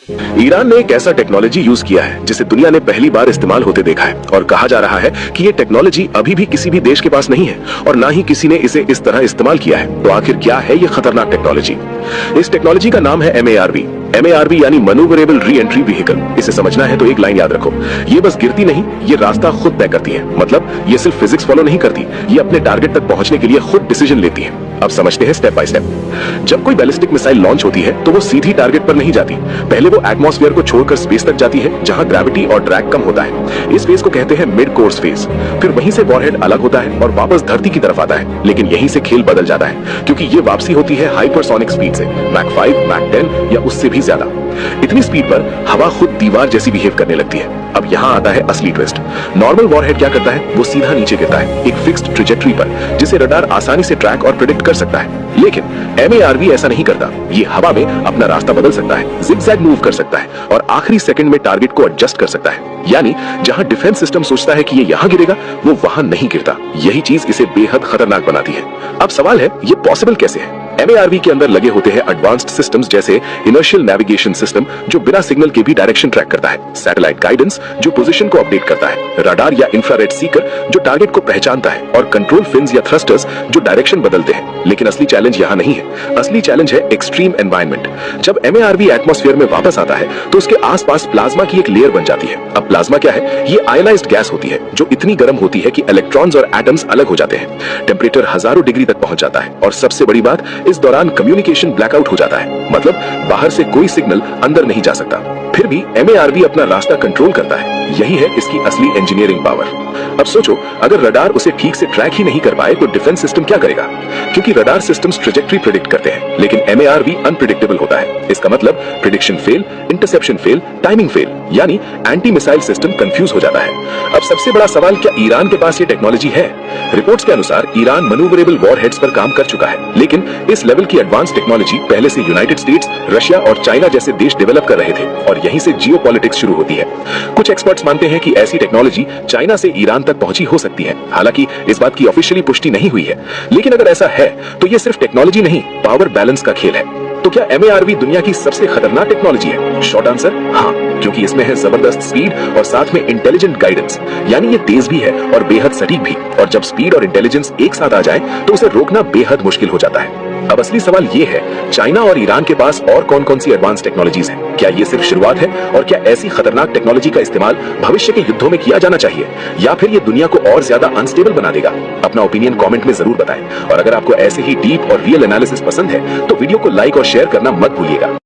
Iran ने एक ऐसा टेक्नोलॉजी यूज किया है जिसे दुनिया ने पहली बार इस्तेमाल होते देखा है और कहा जा रहा है कि ये टेक्नोलॉजी अभी भी किसी भी देश के पास नहीं है और ना ही किसी ने इसे इस तरह इस्तेमाल किया है। तो आखिर क्या है ये खतरनाक टेक्नोलॉजी? इस टेक्नोलॉजी का नाम है MARV। MARV यानी मैन्यूवरेबल री एंट्री व्हीकल। इसे समझना है तो एक लाइन याद रखो, ये बस गिरती नहीं, ये रास्ता खुद तय करती है। मतलब ये सिर्फ फिजिक्स फॉलो नहीं करती, ये अपने टारगेट तक पहुंचने के लिए खुद डिसीजन लेती है। अब समझते हैं स्टेप बाय स्टेप। जब कोई बैलिस्टिक मिसाइल लॉन्च होती है तो वो सीधी टारगेट पर नहीं जाती। पहले वो एटमॉस्फेयर को छोड़कर स्पेस तक जाती है जहां ग्रेविटी और ड्रैग कम होता है। इस फेज को कहते हैं मिड कोर्स फेज। फिर वहीं से वॉरहेड अलग होता है और वापस धरती की तरफ आता है। लेकिन यहीं से खेल बदल जाता है क्योंकि ये वापसी होती है हाइपरसोनिक स्पीड से, मैक 5, मैक 10 या उससे भी ज्यादा। इतनी स्पीड पर हवा खुद दीवार जैसी बिहेव करने लगती है। अब यहाँ आता है असली ट्विस्ट। नॉर्मल वॉरहेड क्या करता है? वो सीधा नीचे गिरता है एक फिक्स्ड ट्रेजेक्टरी पर जिसे रडार आसानी से ट्रैक और प्रेडिक्ट कर सकता है। लेकिन MARV ऐसा नहीं करता। ये हवा में अपना रास्ता बदल सकता है, जिगजैग मूव कर सकता है और आखिरी सेकंड में टारगेट को एडजस्ट कर सकता है। यानी जहां डिफेंस सिस्टम सोचता है कि ये यहां गिरेगा, वो वहां नहीं गिरता। यही चीज इसे बेहद खतरनाक बनाती है। अब सवाल है, ये पॉसिबल कैसे है? MARV के अंदर लगे होते हैं एडवांस्ड सिस्टम्स जैसे इनर्शियल नेविगेशन सिस्टम जो बिना सिग्नल के भी डायरेक्शन ट्रैक करता है, सैटेलाइट गाइडेंस जो पोजीशन को अपडेट करता है, रडार या इंफ्रारेड सीकर जो टारगेट को पहचानता है और कंट्रोल फिन्स या थ्रस्टर्स जो डायरेक्शन बदलते हैं। लेकिन असली चैलेंज यहाँ नहीं है। असली चैलेंज है एक्सट्रीम एनवायरनमेंट। जब MARV एटमॉस्फेयर में वापस आता है तो उसके आसपास प्लाज्मा की एक लेयर बन जाती है। अब प्लाज्मा क्या है? ये आयनाइज्ड गैस होती है जो इतनी गर्म होती है कि इलेक्ट्रॉन्स और एटम्स अलग हो जाते हैं। टेम्परेचर हजारों डिग्री तक पहुंच जाता है और सबसे बड़ी बात, इस दौरान कम्युनिकेशन ब्लैकआउट हो जाता है। मतलब बाहर से कोई सिग्नल अंदर नहीं जा सकता। फिर भी MARV अपना रास्ता कंट्रोल करता है। यही है इसकी असली इंजीनियरिंग पावर। अब सोचो, अगर रडार उसे ठीक से ट्रैक ही नहीं कर पाए तो डिफेंस सिस्टम क्या करेगा? क्योंकि रडार सिस्टम्स ट्रेजेक्टरी प्रेडिक्ट करते हैं, लेकिन MARV अनप्रेडिक्टेबल होता है। इसका मतलब prediction fail, interception fail, timing fail, यानी एंटी मिसाइल सिस्टम कंफ्यूज हो जाता है। अब सबसे बड़ा सवाल, क्या ईरान के पास ये टेक्नोलॉजी है? रिपोर्ट्स के अनुसार ईरान मैन्यूवरेबल वॉरहेड्स पर काम कर चुका है, लेकिन इस लेवल की एडवांस टेक्नोलॉजी पहले से यूनाइटेड स्टेट्स, रशिया और चाइना जैसे देश डेवलप कर रहे थे और यहीं से जियोपॉलिटिक्स शुरू होती है। कुछ एक्सपर्ट्स मानते हैं कि ऐसी टेक्नोलॉजी चाइना से ईरान तक पहुंची हो सकती है। हालांकि इस बात की ऑफिशियली पुष्टि नहीं हुई है, लेकिन अगर ऐसा है तो ये सिर्फ टेक्नोलॉजी नहीं, पावर बैलेंस का खेल है। तो क्या MARV दुनिया की सबसे खतरनाक टेक्नोलॉजी है? शॉर्ट आंसर हाँ, क्योंकि इसमें है जबरदस्त स्पीड और साथ में इंटेलिजेंट गाइडेंस। यानी ये तेज भी है और बेहद सटीक भी। और जब स्पीड और इंटेलिजेंस एक साथ आ जाए तो उसे रोकना बेहद मुश्किल हो जाता है। अब असली सवाल ये है, चाइना और ईरान के पास और कौन कौन सी एडवांस टेक्नोलॉजीज हैं? क्या ये सिर्फ शुरुआत है और क्या ऐसी खतरनाक टेक्नोलॉजी का इस्तेमाल भविष्य के युद्धों में किया जाना चाहिए या फिर ये दुनिया को और ज्यादा अनस्टेबल बना देगा? अपना ओपिनियन कमेंट में जरूर बताएं और अगर आपको ऐसे ही डीप और रियल एनालिसिस पसंद है तो वीडियो को लाइक और शेयर करना मत भूलिएगा।